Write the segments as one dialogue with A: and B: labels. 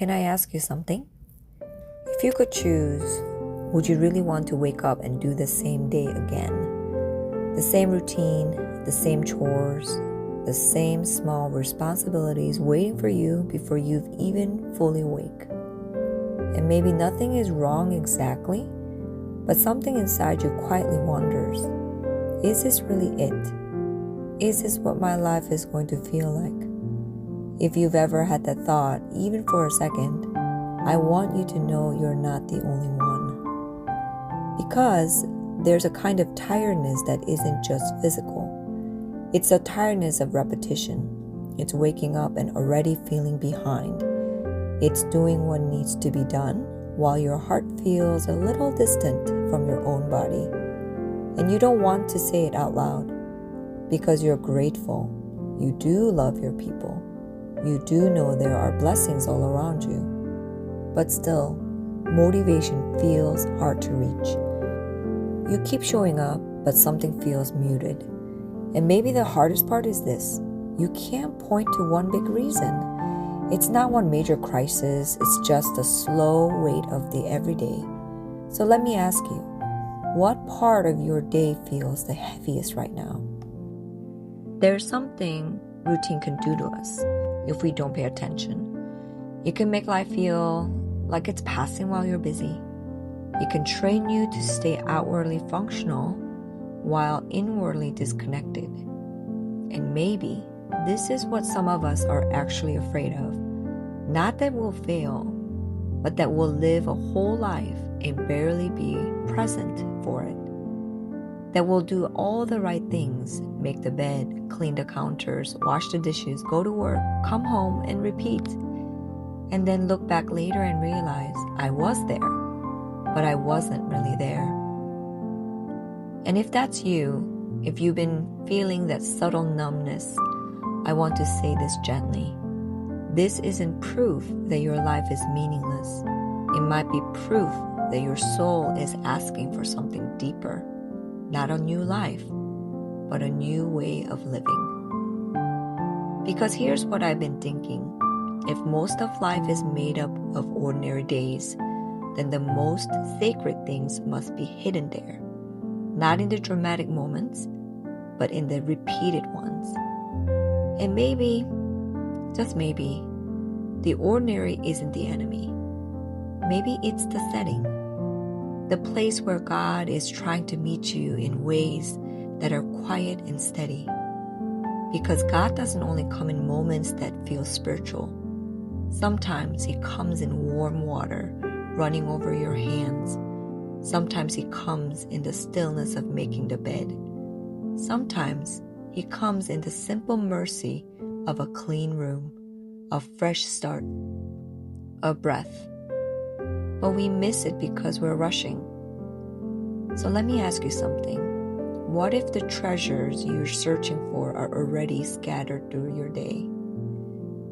A: can I ask you something? If you could choose, would you really want to wake up and do the same day again? The same routine, the same chores, the same small responsibilities waiting for you before you've even fully awake. And maybe nothing is wrong exactly, but something inside you quietly wonders, is this really it? Is this what my life is going to feel like? If you've ever had that thought, even for a second, I want you to know you're not the only one. Because there's a kind of tiredness that isn't just physical. It's a tiredness of repetition. It's waking up and already feeling behind. It's doing what needs to be done while your heart feels a little distant from your own body. And you don't want to say it out loud because you're grateful. You do love your people. You do know there are blessings all around you. But still, motivation feels hard to reach. You keep showing up, but something feels muted. And maybe the hardest part is this. You can't point to one big reason. It's not one major crisis, it's just the slow weight of the everyday. So let me ask you, what part of your day feels the heaviest right now? There's something routine can do to us if we don't pay attention. It can make life feel like it's passing while you're busy. It can train you to stay outwardly functional while inwardly disconnected. And maybe this is what some of us are actually afraid of. Not that we'll fail, but that we'll live a whole life and barely be present for it. That we'll do all the right things, make the bed, clean the counters, wash the dishes, go to work, come home, and repeat. And then look back later and realize I was there, but I wasn't really there. And if that's you, if you've been feeling that subtle numbness, I want to say this gently. This isn't proof that your life is meaningless. It might be proof that your soul is asking for something deeper. Not a new life, but a new way of living. Because here's what I've been thinking. If most of life is made up of ordinary days, then the most sacred things must be hidden there. Not in the dramatic moments, but in the repeated ones. And maybe, just maybe, the ordinary isn't the enemy. Maybe it's the setting. The place where God is trying to meet you in ways that are quiet and steady. Because God doesn't only come in moments that feel spiritual. Sometimes He comes in warm water running over your hands. Sometimes He comes in the stillness of making the bed. Sometimes He comes in the simple mercy of a clean room, a fresh start, a breath. But we miss it because we're rushing. So let me ask you something. What if the treasures you're searching for are already scattered through your day?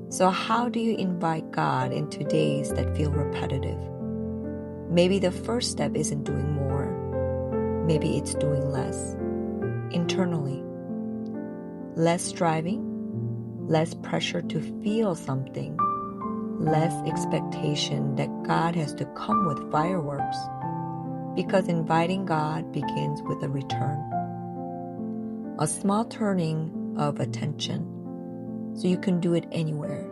A: So how do you invite God into days that feel repetitive? Maybe the first step isn't doing more. Maybe it's doing less. Internally. Less striving, less pressure to feel something, less expectation that God has to come with fireworks, because inviting God begins with a return. A small turning of attention, so you can do it anywhere.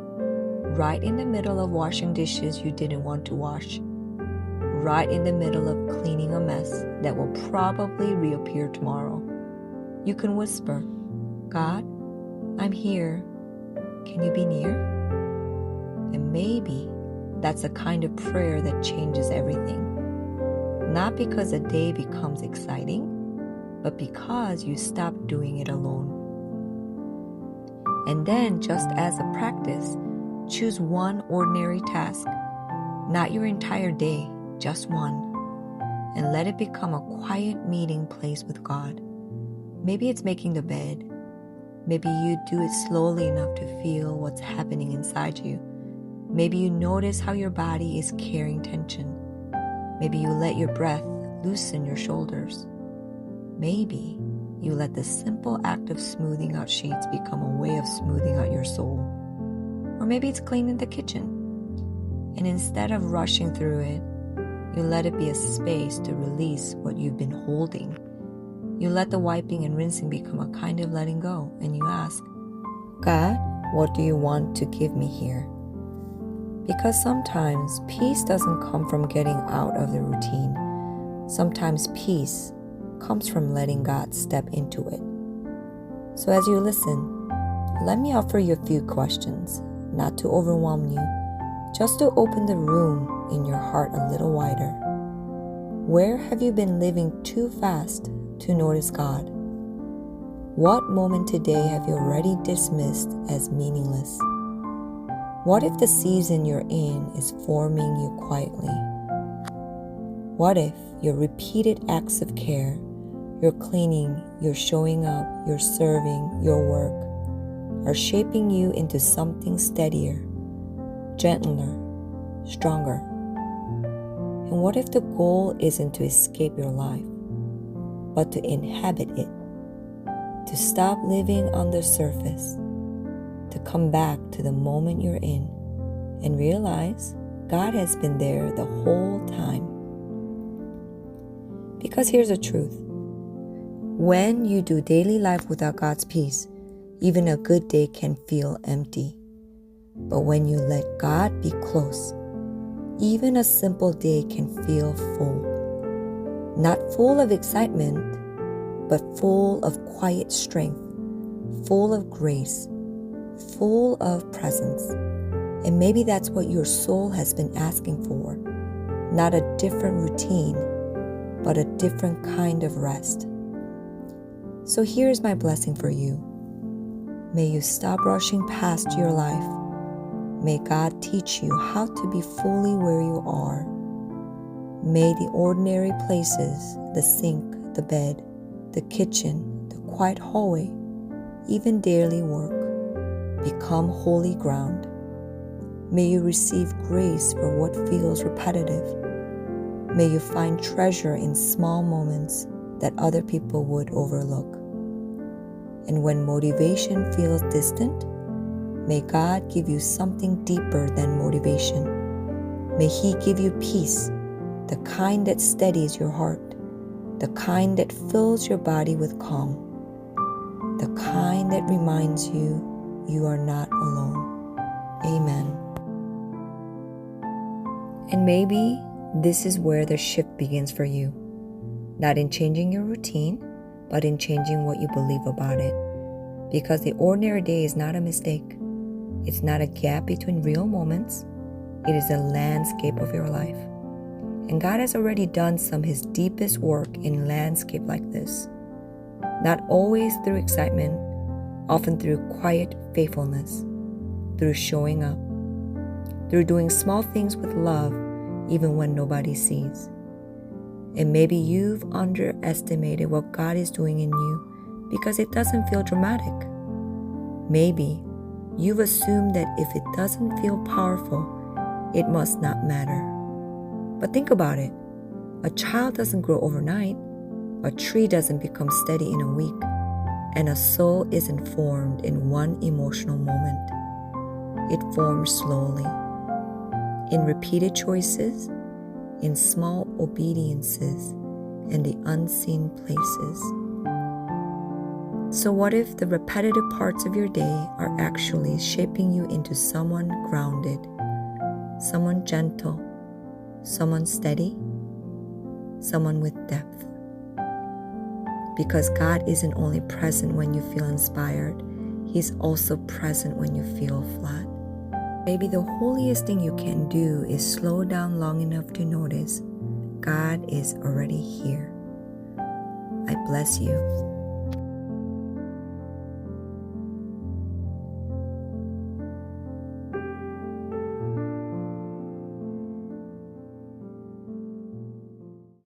A: Right in the middle of washing dishes you didn't want to wash. Right in the middle of cleaning a mess that will probably reappear tomorrow. You can whisper, God, I'm here. Can you be near? And maybe that's a kind of prayer that changes everything. Not because a day becomes exciting, but because you stop doing it alone. And then, just as a practice, choose one ordinary task, not your entire day, just one, and let it become a quiet meeting place with God. Maybe it's making the bed. Maybe you do it slowly enough to feel what's happening inside you. Maybe you notice how your body is carrying tension. Maybe you let your breath loosen your shoulders. Maybe you let the simple act of smoothing out sheets become a way of smoothing out your soul. Or maybe it's cleaning the kitchen. And instead of rushing through it, you let it be a space to release what you've been holding. You let the wiping and rinsing become a kind of letting go, and you ask, God, what do you want to give me here? Because sometimes peace doesn't come from getting out of the routine. Sometimes peace comes from letting God step into it. So as you listen, let me offer you a few questions, not to overwhelm you, just to open the room in your heart a little wider. Where have you been living too fast to notice God? What moment today have you already dismissed as meaningless? What if the season you're in is forming you quietly? What if your repeated acts of care, your cleaning, your showing up, your serving, your work, are shaping you into something steadier, gentler, stronger? And what if the goal isn't to escape your life, but to inhabit it, to stop living on the surface, to come back to the moment you're in and realize God has been there the whole time? Because here's the truth. When you do daily life without God's peace, even a good day can feel empty. But when you let God be close, even a simple day can feel full. Not full of excitement, but full of quiet strength, full of grace, full of presence. And maybe that's what your soul has been asking for. Not a different routine, but a different kind of rest. So here's my blessing for you. May you stop rushing past your life. May God teach you how to be fully where you are. May the ordinary places, the sink, the bed, the kitchen, the quiet hallway, even daily work, become holy ground. May you receive grace for what feels repetitive. May you find treasure in small moments that other people would overlook. And when motivation feels distant, may God give you something deeper than motivation. May He give you peace, the kind that steadies your heart, the kind that fills your body with calm, the kind that reminds you you are not alone. Amen. And maybe this is where the shift begins for you. Not in changing your routine, but in changing what you believe about it. Because the ordinary day is not a mistake. It's not a gap between real moments. It is a landscape of your life. And God has already done some of His deepest work in landscape like this. Not always through excitement, often through quiet faithfulness, through showing up, through doing small things with love, even when nobody sees. And maybe you've underestimated what God is doing in you because it doesn't feel dramatic. Maybe you've assumed that if it doesn't feel powerful, it must not matter. But think about it. A child doesn't grow overnight. A tree doesn't become steady in a week. And a soul isn't formed in one emotional moment. It forms slowly, in repeated choices, in small obediences, and the unseen places. So what if the repetitive parts of your day are actually shaping you into someone grounded, someone gentle, someone steady, someone with depth? Because God isn't only present when you feel inspired, He's also present when you feel flat. Maybe the holiest thing you can do is slow down long enough to notice God is already here. I bless you.